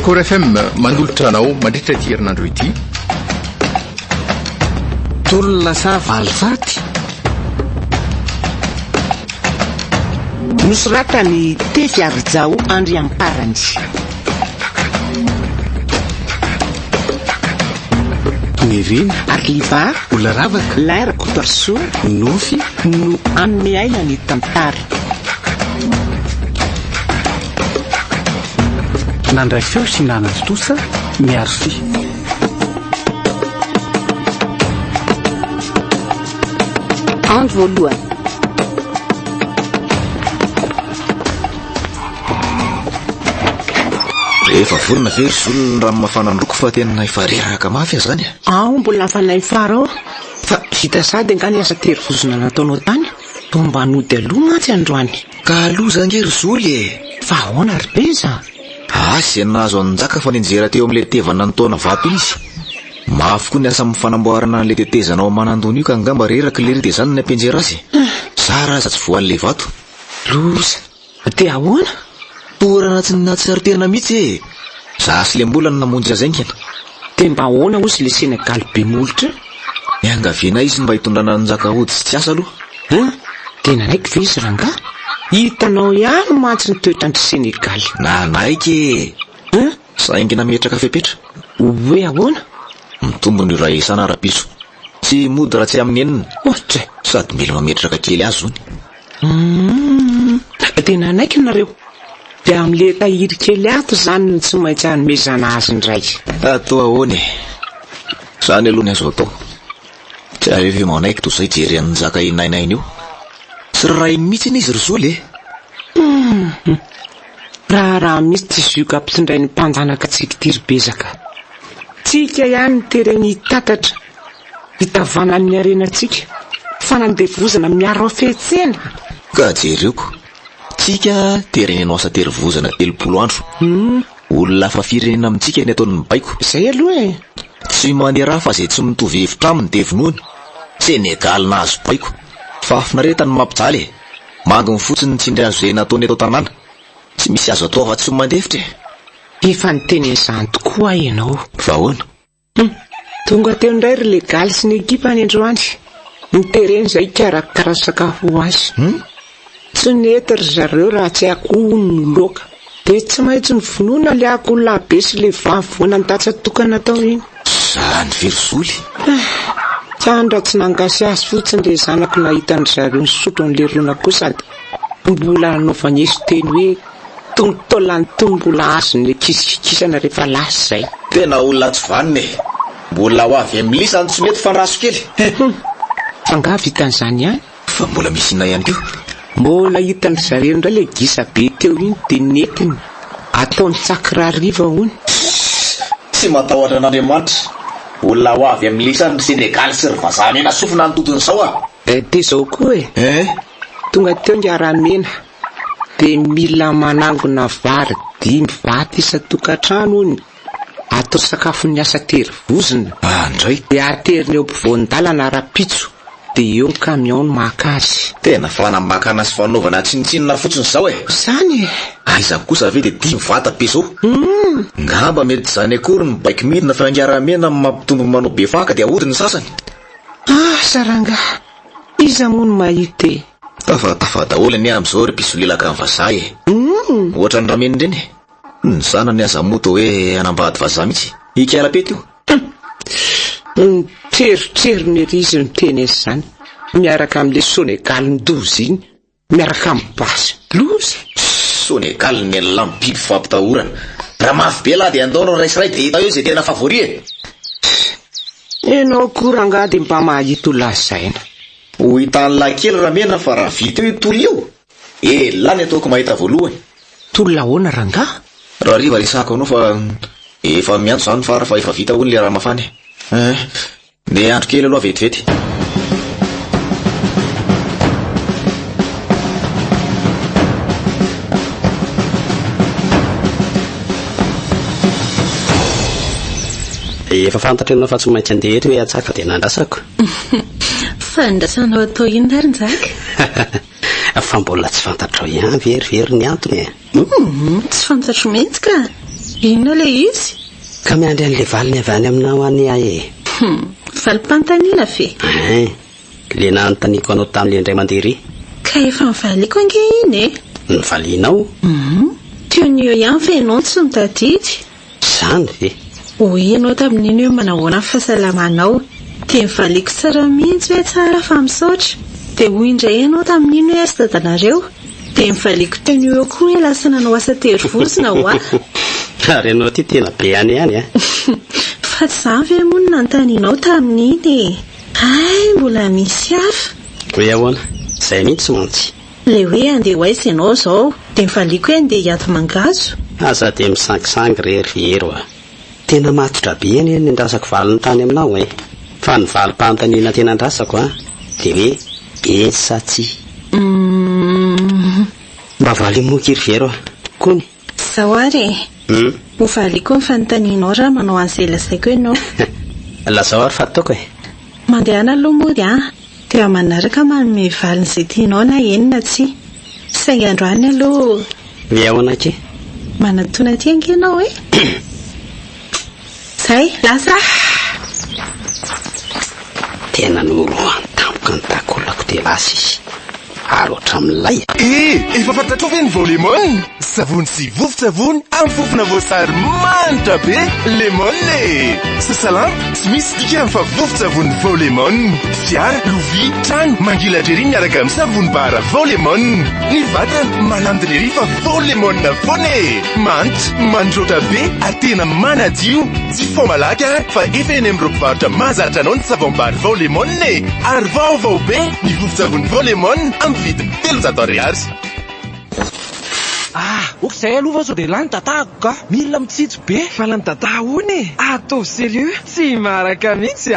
Kora FM mandolotra anao mandritra ity herinandro ity. Tolona valivady nosoratany Tefy Arijao Andriamparany. Nirina Arliva Olaravaka Laira Kotorso Nofy no anome aina ny tantara. Nandray feo sy nanatosa miarsi. Andro voalohany. Rehefa vorona very solon rano mafana androko fa tena efa reraka mafy zany. Mbola fanay farao fa vita sady angany asa terivozona nataonao tany. Tomba nody aloha mantsy androany. Ka aloza ngery zoly fa ahoana ry beza? Asy nazo anjaka fa ninjera teo amin'le tevana ntaona vato izy. Mafy koa ny asa mifanamboarana an'le tetezanao manandony io ka angamba reraka le rite zany ny ampenjera azy. Sara aza tsy voan'le vato. Loza te ahoana? Torana tsy natsariterina mihitsy zasy le mbola namonjy azaingina. Te mba ahoana ozy le Senegal be molotra? Miangaviana izy mba hitondrana anjaka hody tsy asa aloha. Tena naiky ve izy ranga? Hitanao ihany mantsy ny toetrandry Senegal. Naiky saingina metraka fepetra. Hoe ahoana? Mitombo ny ray isana arapiso. Tsy mody raha tsy amin'ny enina. Ohatra sady mila mametraka kely azy zony. Tena naiky nareo. Dia amin'le tahiry kely ato zany ny tsy maintsy hanomezana azy indray. Atao ahoana zany aloha ny azo atao. Tsy avy manaiky toy izay jery anjaka inainaina io. Sy ray mihitsy izy ry zoly raha misy tsy zioka ampitindray ny mpanjanaka tsika tiry bezaka. Tsika ihany tereny tatatra hitavana amin'ny arenatsika fanandevozana miaro fetsena. Ka jereko tsika terenenao asa terivozana 30 andro. Olona fa firenena amintsika ny ataon'ny baiko. Izay aloha tsy manera fa zay tsy mitovy hevitra aminy devinoany. Senegal nahazo baiko. Fafinaretany mampijaly manginy fotsiny tsindry azo zay nataony eto tanàna. Tsy misy azo atao fa tsy mandefitra. Efa niteny izany tokoa ianao. Fa ahoana? Tonga teo indray ry legaly sy ny ekipa ny androany. Nitereny izay karakara sakafo azy. Tsy nety ry zareo raha tsy akoho ny loaka. Dia tsy maintsy ny vonoana le akoho labe sy le vavona ny datsatokana tao iny. Zany very zoly. Tandra tsy nangasy azy fotsiny le zanako nahita ny zareo ny sotro n'le rona kosa sady mbola nanaovany esy teny hoe tongotolan'ny tombola azy ny kisikisana rehefa lasy zay. Tena olona tsy vaniny. Mbola ho avy amin'ny lisany tsy mety fanraso kely. Fanga vitan'izany ihany. Fa mbola misy ina ihany keo. Mbola hitan'ny zareo indray le gisa be teo iny dia netiny ataony tsakirariva hono. Tsy matahotra an'Andriamanitra. Olona ho avy amin'ny lisany Senegal sy ry vazana ena sofina nitotony sao dia zao koa tonga teo ny aramena dia mila manangona vary 5 vaty isa-tokantrano ony atao sakafon'ny asa terivozina. Andray dia ateriny eo ampovoan-dalana rapitso dia eo ny camion maka azy. Tena fanamakana sy fanaovana tsinitsinina fotsiny sao Zany aiza kosa ve dia 5 vata be zao. Ngamba mety zany akory ny baiko midina fa angaramena mampitombo manao be faka dia ahodiny sasany. Saranga iza moa no mahita Tafa daholo ny amin'izao ry pisolelaka amin'ny vazaha ohatra ny ramena ireny ny zanany aza moto hoe anambady vazaha mihitsy hikaela-pety io. Treritreri ny rizy ny teny izany miaraka amin'le Senegal ny dozy iny miaraka amin'ny basy loza. Senegal ny lambiby fampitahorana. Raha mafy be lahy dia andaonao raisiray dia hita eo izay tena favori Enao koranga dia mba mahita lazaina. Ho hitan'ny lahy kely ramena fa raha vita eo toly eo. Lany ataoko mahita voalohany. Tolona ahoana ranga? Raha riva resako anao fa efa miantso zany fara fa efa vita hono le raha mafany. Dia andro kely aloha vetivety. Efa fantatra ianao fa tsy maintsy andeha eto hoe atsaka dia nandrasako. Fandrasanao atao ino ary njaka? Fa mbola tsy fantatrao ihany very ny antony tsy fantatro mihitsy ka. Inona le izy? Ka miandry an'le valiny avy any aminao any ahy e. Valim-panontaniana ve? Le nanontaniako anao tamin'le indray mandeha ry. Ka efa nivaliko ange iny e? Nivalianao? Teo ny eo ihany ve ianao tsy mitadidy? Zany ve? Hoy ianao tamin'iny hoe manahoana ny fahasalamanao. Dia nivaliko tsara mihitsy hoe tsara fa misaotra. Dia hoy indray ianao tamin'iny hoe asy dadanareo. Dia nivaliko teo ny eo koa hoe lasa nanao asa tery-vosona ho aho. Ary ianao ty tena be any a. Fa tsy izany ve moa no nanontanianao tamin'iny e? Ay, mbola misy hafa. Hoe ahoana? Izay mihitsy mantsy. Le hoe andeha ho aiza ianao izao, dia nivaliko hoe andeha hiady mangazo. Aza dia misangisangy rehery a. Tena matotra be any ny andrasako valiny tany aminao e. Fa ny valim-panontaniana tena andrasako dia hoe esa tsy. Mba valy moky ry kony. Sao ary ho valiko ny fanontanianao raha manao an'izay lazaiko ianao. Lazao ary fa ataoko e. Mandehana aloha mody dia manaraka manome valin'izay tianao na enina tsy. Saingy androany aloha. Hoe ahoana ke? Manatona ty ange ianao e. Zay, lasa. Tena noroany tampoka ny takolako dia lasa izy. Aro hatramilay. Efa fantatrao ve ny volemon? Savony sy vovo-tsavony amin'ny fofona voasary manitra be lemon sasalama tsy misy dikany fa vovo-tsavony volemon. Fiara, lovia, trano, mangilatra ery miaraka amin'ny savony bara volemon. Ny vatana malandy ery fa volemon foana. Manitra, mandrota be, ary tena manadio. Tsy fo malaky fa efa eny amin'ny roam-pivarotra mahazatra anao ny savony bara volemon. Ary vaovao be ny vovo-tsavony volemon amin'ny vidiny 300 ariary. Okizay aloha fa sao dia lany tatahako ka mila mitsitsy be fa lany tataha hony atao sérieux tsy maraka mihitsy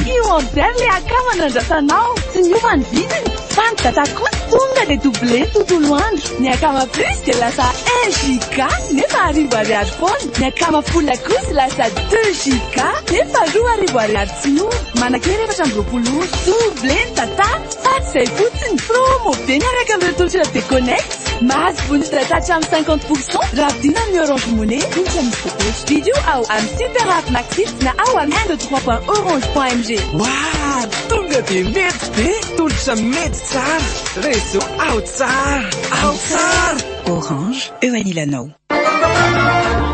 io amizay le akama nandrasanao tsy niova ny vidiny fa ny tataha koa tonga dia doublé tontolo andro ny akama plus dia lasa 1 giga nefa 10 ariary foana ny akama fola kosa lasa 2 giga nefa 2 ariary tsy nova manakely efatra amby 20 doublé ny tataha fa tsy izay fotsiny promo be miaraka amin'ireo tolotry déconnect mahazo bonus retraite amin'ny 50% raha vidina amin'ny Orange Money tolotry amin'ny propose vidéo ao amin'ny super app Maxit na ao amin'ny 123.orange.mg. Wow, tonga dia mety be tolotra mety tsara réseau ao tsara. Orange, eo anilanao.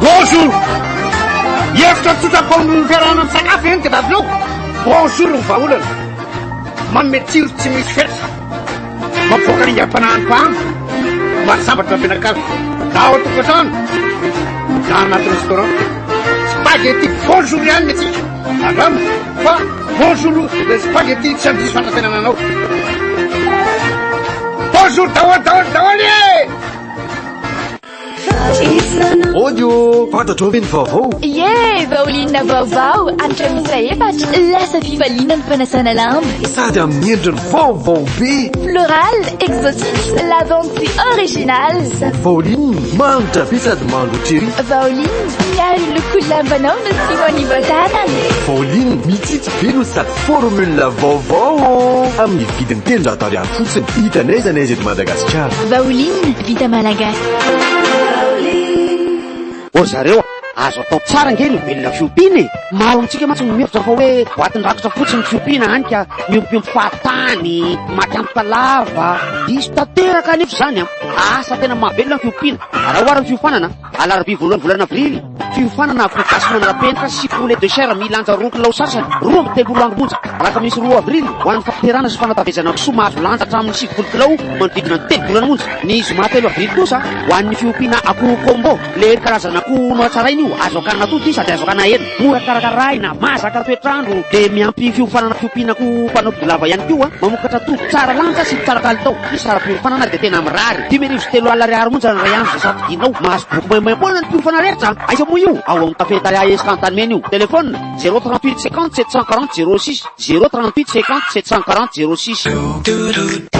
Bonjour! Hevitra tsotrapaon'ny fiarahana amin'ny sakafo eny dia davinao. Bonjour ny vahaolana. Manome tsiro tsy misy felatra. Mampivoaka ringam-panahan'ny mahasambatra ampianakavy na ao an-tokantrano na anaty restaurant spaghetti bonjour ihany ny atsika angamba fa bonjour le spaghetti tsy andiso fantatenana anao bonjour daholy Audio fantatrao ve ny vaovao? Ie, vaolina vaovao antra misa efatra lasa fivaliana ny fanasana lamba sady amin'ny endriny vaovao be floral, exotique, lavande sy original vaoline manitra be sady mangotra ery vaoline miaro loko lambanao no sy manivatanana vaoline mitsitsy be no sady formule vaovao amin'ny vidiny 300 ariary fotsiny hita n'aiza n'aiza eto Madagasikara vaoline vita malagasy zareo azo atao tsara nge ny velona fiompiana maro amintsika mantsy mihevitra fa hoe boatin-drakitra fotsiny fiompiana hany ka miompiompy fahatany maty ampalava diso tanteraka anefa zany asa tena mahavelona ny fiompiana raha ohariny fiofanana alarobia voalohany volana avrily fiofanana afogasy manarapenitra sy poulet de chair milanja roky lao sasany 12 andro monja raka misy 2 avrily ho an'ny fampiarana sy fanatavezana kisoa mahazo lanja hatramin'ny 7 kilao manodidina 3 volana monja ny zoma 3 avrily kosa ho an'ny fiompiana akoho combo le karazana akoho noatsarainy io azo akarina tody sady azo akana hena mora karakaraina mazaka toetrandro de miampy fiofanana fiompianako mpanao bilava ihany koa mamokatra tody tsara lanja sy tsara kalitao isy sara fiofanana de tena mirary 10,3 ariary monja ny ray andro zasato dinao mahazo boky moimoimpoana ny fiofana rehetra aiza moa io ao amin'ny kafetaria escantane meny io telefone 038 50 740 06 038 50 740 06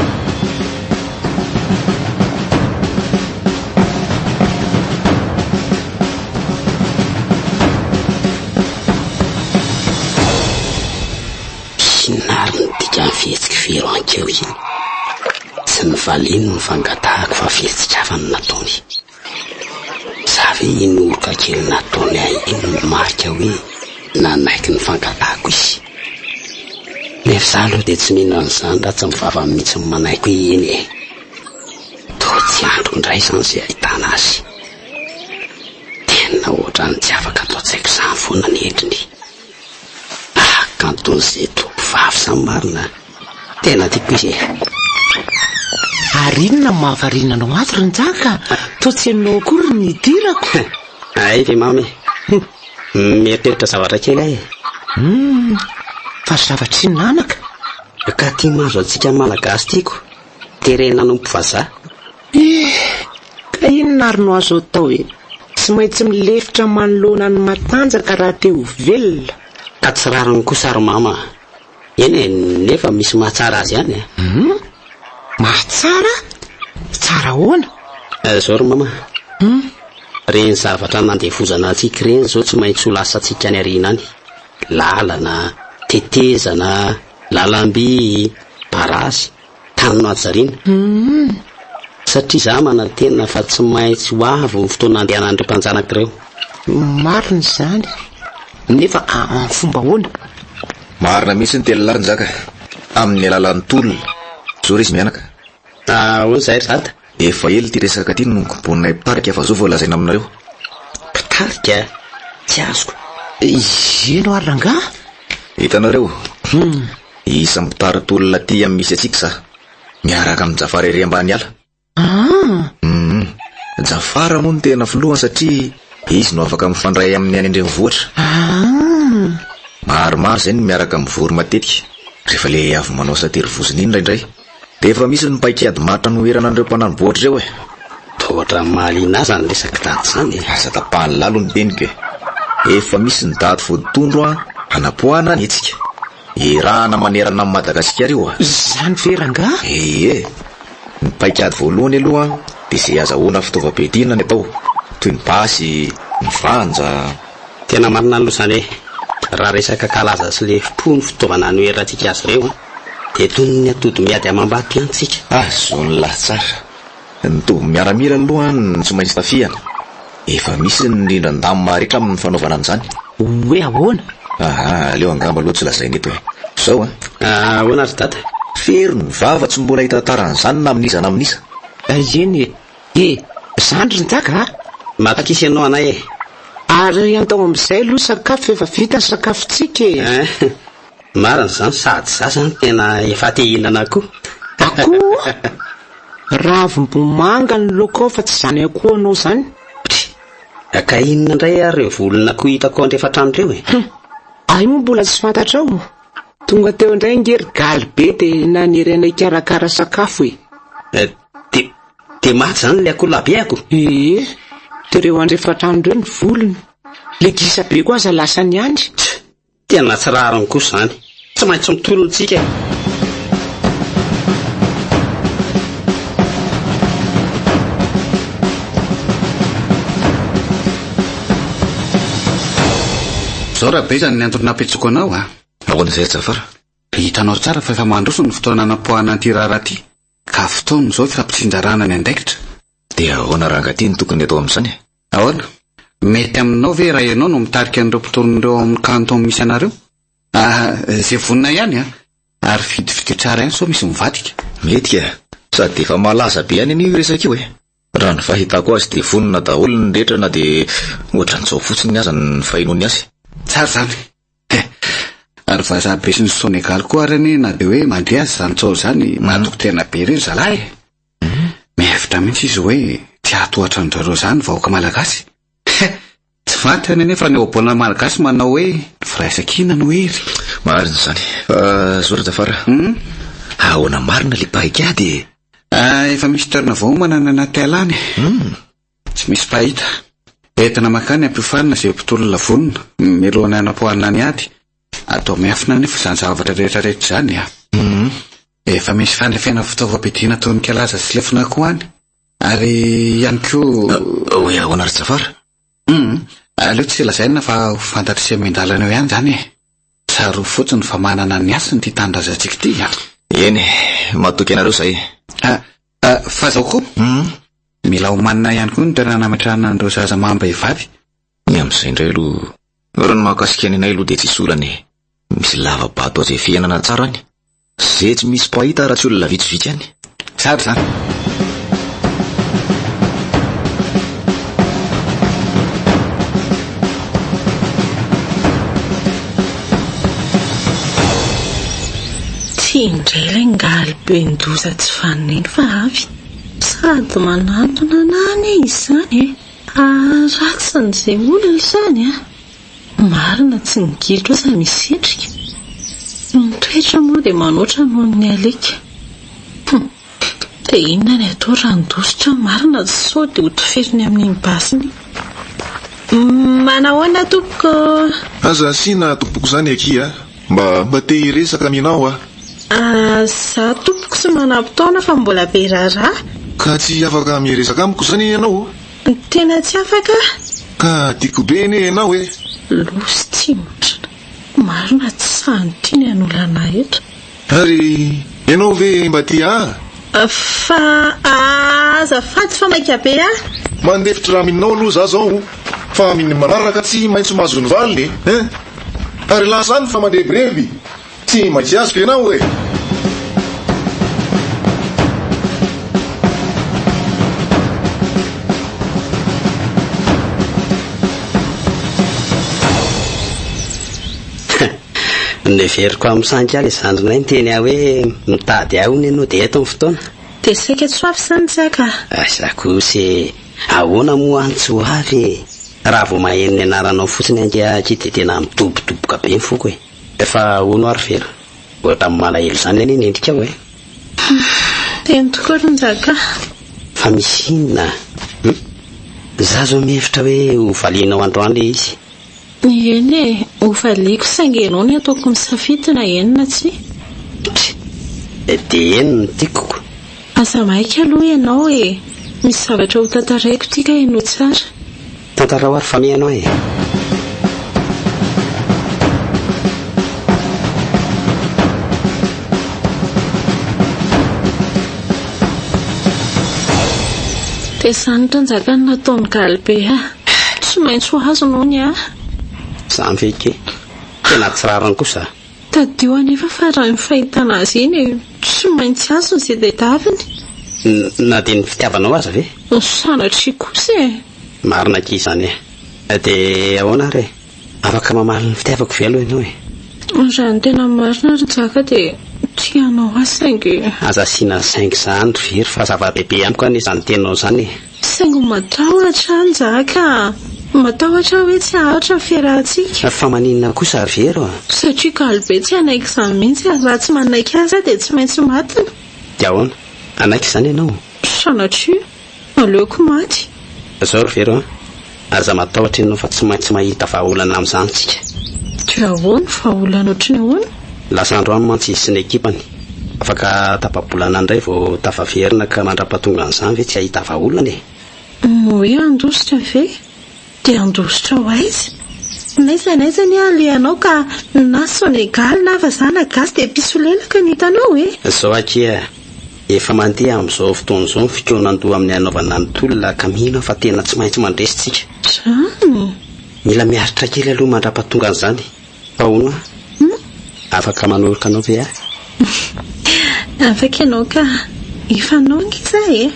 nary nydika ny fihetsika fero ankeo iny tsy ny valiny ny fangatahako fa fihetsika afany nataony za avy inoroka kely nataony iny marika hoe nanaiky ny fangatahako izy. Nefa za aloha dia tsy mihinana an'izany raha tsy mivava mihitsy manaiky hoe iny e. Toa tsy andro indray izany izay ahitana azy. Tena ohatrany tsy afaka ataotsaiko izany foana ny endriny. Kanton'izay tovovavy izany marina. Tena tiako izy e. Ary inona mahavarinanao azy Ronjaka? Toa tsy hainao akory ny idirako. Ay ve mamy, mieritreritra zavatra kely ahy. Fa zavatra inanaka? Ka tia mahazo antsika malagasy tiako. Terena nompo vazaha. Ka inona ary no azo atao e? Tsy maintsy milefitra manoloana ny matanjaka raha te ho velona. Ka tsy rariny kosa ary mama. Eny e, nefa misy mahatsara azy ihany e. Mahatsara? Tsara hoana? Zao ry mama. Reny zavatra nandevozana antsika reny zao tsy maintsy ho lasantsika ny ariana any. Lalana, tetezana, lalamby, parasy, tany noajariana. Satria za manantena fa tsy maintsy ho avy ny fotoana andehanan'ireo mpanjanak'ireo. Marina izany. Nefa fomba hoana? Marina mihitsy ny telo lariny zaka amin'ny alalan'ny tolona. Zao izy mianaka. Hoana izay ry zata? Efa ely ty resaka ty no kombonina pitarika fa zao vao lazaina aminareo. Pitarika? Tsy azoko. Ino ary rangaha? Hitanareo, isa mitaratolona ty amin'ny misy atsika sa miaraka amin'ny Jafara ery ambany ala. Jafara moa no tena filohany satria izy no afaka mifandray amin'ny any andrenivohitra. Maromaro zay no miaraka mivory matetika rehefa le avy manao saterivoziny iny indraindray. Dia efa misy ny paikady matra noherana an'ireo mpanamboatra ireo e. Tohatra mahaliana azy ny resaka tahaka izany. Asa tapahany lalo ny teniko e. Efa misy ny daty voaditondro hanapohana ny etsika. Irahana manerana amin'ny Madagasikara io. Izany ve rangaha? Ny paikady voalohany aloha dia izay azahoana fitaovam-piadiana ny atao, toy ny basy, ny vanja. Tena marina aloha izany e. Raha resaka kalaza sy le fitony fitaovana noherantsika azy ireo dia toy ny atody miady amam-bato ihany tsika. Zao ny lahtsara. Ny tovo miaramila aloha ny tsy maintsy tafihana. Efa misy ny rindran-damo rehetra amin'ny fanaovana an'izany. Hoe ahoana? Leo angamba aloha tsy lazaina eto e. Zao ahoana ry data? Fery ny vava tsy mbola hitantaran'izany na amin'iza na amin'iza. Eny izany Ronjaka? Matakisy ianao anay e. Ary antao amin'izay aloha sakafo efa vita ny sakafontsika e. Marina izany sady za zany tena efa te hihinana akoho. Akoho? Ravim-bomanga ny lokao fa tsy izany akoho anao izany. Ka inona indray ary ireo volona akoho hitako andrefa trano ireo e. Ay moa mbola tsy fantatrao. Tonga teo indray ngery galy be dia nanerana ikarakara sakafo e. Dia maty izany le akoho labiako? Dia ireo andrefa trano ireo ny volony. Legisa be koa aza lasa ny andry. Tena tsy rariny kosa izany. Tsy maintsy mitolontsika. Zao raha be izany ny antony napetsiko anao Ahoana izay Jafara? Hitanao tsara fa efa mandroso ny fotoana napohana an'ity raharaha ity. Ka fotoana izao fampitsinjarana ny andaikitra. Dia ahoana rangaty ny tokony atao amin'izany? Ahoana? Mety aminao ve raha ianao no mitarika an'ireo mpitoron'ireo amin'ny kanton misy anareo? Izay vonina ihany ary fidifidy tsara ihany sao misy mivadika. Mety sady efa malaza be ihany an'io resaka io e. Raha ny fahitako azy dia vonina daholo ny rehetra na dia ohatran'izao fotsiny aza ny fahinony azy. Tsara zany. Ary vazaha be sy ny Senegal koa arany na dia hoe mandre azy zany tsao zany matoko tena be ireny zalahy. Mihevitra mihitsy izy hoe tsy ahatohatra an'izareo zany vahoaka malagasy. Tsy fantany nefa ny ohabolana malagasy manao hoe firaisan-kina no hery. Marina izany. Zao Jafara. Ahoana marina le paikady? Efa misy toerana vahoamana ny anaty alany. Tsy misy pahita. Entina makany ampifanina izay mpitolona vonona milohana anapohana ny ady. Atao miafina nefa izany zavatra rehetrarehetra izany. Efa misy fandrafena fitaovam-piadiana toy ny kalaza sy lefina koa any. Ary ihany koa hoe ahoana ry Jafara? Aleo tsy lazaina fa fantatra sy amindalana eo ihany zany e. Tsaro fotsiny fa manana ny asiny ty tanindrazantsika ty. Eny, matoky anareo izay. Fa zao koa mila homanina ihany koa ny toerana nametrahana an'ireo zaza maham-behivavy. Ny amin'izay indray aloha rano mahakasikany anay aloha dia tsisy olany misy lava-bato azy fiainana tsara any zay tsy misy pahita raha tsy olona vitsivitsy any. Sary zany. indray ngalibendoza tsy faneny fa avy sady manantona nany izy zany ratsin'izay olona izany marina tsy nigilitra osa misetrika nitoetra moa dia manoatra noho ny alika dia inona ny atao randositra marina sao dia hotoferiny amin'ny basiny. Manahoana tompoko? Aza sina tompoko zany akia mba te hiresaka aminao za tompoko sy manam-potoana fa mbola be raharaha. Ka tsy afaka miresaka amiko zany ianao? Tena tsy afaka? Ka tiako be ane ianao losy ty motrana marina tsy sanotiny an'olana eto. Ary ianao ve mba tia fa azafady fa maika be mandefitra raha aminao aloha za zao fa miny manaraka tsy maintsy mahazo ny valiny ary lasany fa mandrebireby tsy maintsy azoko ianao neveriko amin'ny sanky le zandrinay nyteny aho hoe mitady aho ny ianao dia eto amin'ny fotoana dia saika tsoafy zany tsaka zakosy ahoana moa any tsy ho avy raha vao maheno ny anaranao fotsiny angia tsy dia tena midobodoboka be ny foko efa hono ary vera ohatra amin'ny malahelo zany any nendrika aho dia nitokory ny zaka fa misy inona za zao mihevitra hoe ho valianao androany le izy eny hovaliako saingy ianao ny ataoko misafitina enina tsy dia eny ny tikoko aza maika aloha ianao misy zavatra ho tantaraiko tika ianao tsara tantarao ary fa mianao dia sanitra njaka ny nataony galibe tsy maintsy ho azonao ny zany veke tena tsy rarany kosa tadio anefa fa raha ny fahitana azy iny tsy maintsy azony izay dia daviny na dia ny fitiavanao aza ve sanatry kosa marina ki izany dia ahoana ary afaka mamaly ny fitiavako ve aloha ianao raha ny tena marina ry jaka dia tianao asaingy aza asiana saingy zany ry very fa zava-bebe amiko any izany tenao zany saingy matahotra ny jaka matahotra hoe tsy ahatra ny fiarahantsika fa maninona kosa ry very satria galibe tsy anaiky izany mihitsy raha tsy manaiky azy dia tsy maintsy matiny dia ahoana anaiky izany ianao sanatria aleoko maty zao ry very aza matahotra ianao fa tsy maintsy mahita vahaolana amin'izany tsika dia ahoana vahaolana ohatry ny ahoana lasa androany mantsy izy sy ny ekipany afaka tapabolana indray vao tafaverina ka mandra-pahatonga an'izany ve tsy ahita vahaolana hoe andositra ve dia andositra ho aizy naiza ny aleanao ka na sonegaly na fa zana gasy dia pisolelaka ny hitanao zao akia efa mandeha amin'izao fotoana izao ny fikonan-doha amin'ny anaovana ny tolona ka mihina fa tena tsy maintsy mandresitsika zany mila miaritra kely aloha mandra-pahatonga an'izany fa hono afaka manorika anao ve afaka ianao ka efanao ngizay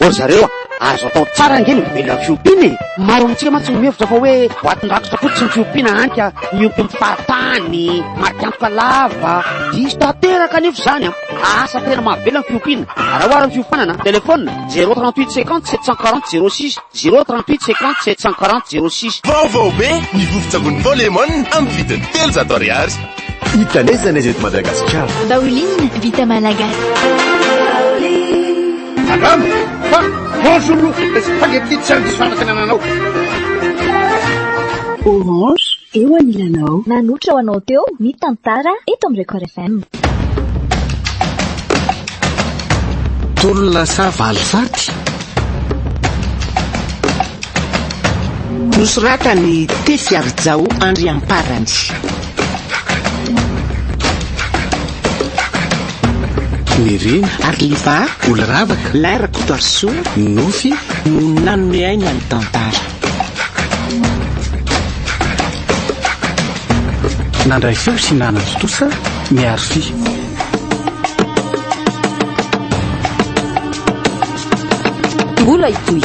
zareo azo atao tsara angeny mila fiompiana maro amintsika mantsy mihevitra fa hoe boatin-drakotra fotsy ny fiompiana anka miompy mifahatany marikantoka lava diso tanteraka nefa zany asa tena mahavela ny fiompiana raha oara ny fiompanana telefona 038 50 740 06 038 50 740 06 vaovao be ny vovo-tsavony volemon amin'ny vidiny 300 ariary hitanezana izy eto Madagasikara Baoline vita malagasy Madame, bonjour, spaghetti tsy andisy fanakanananao. Orange, eo anilanao. Nanotra ho anao teo, mitantara eto amin'ny Record FM. Tolona valivady. Nosoratany Tefiarijao Andriamparany. nireny ary liva oloravaka lairako toarsoa nofy no nanome aina ny tantara nandray feo sy nanazy tosa miaro fi mbola itoy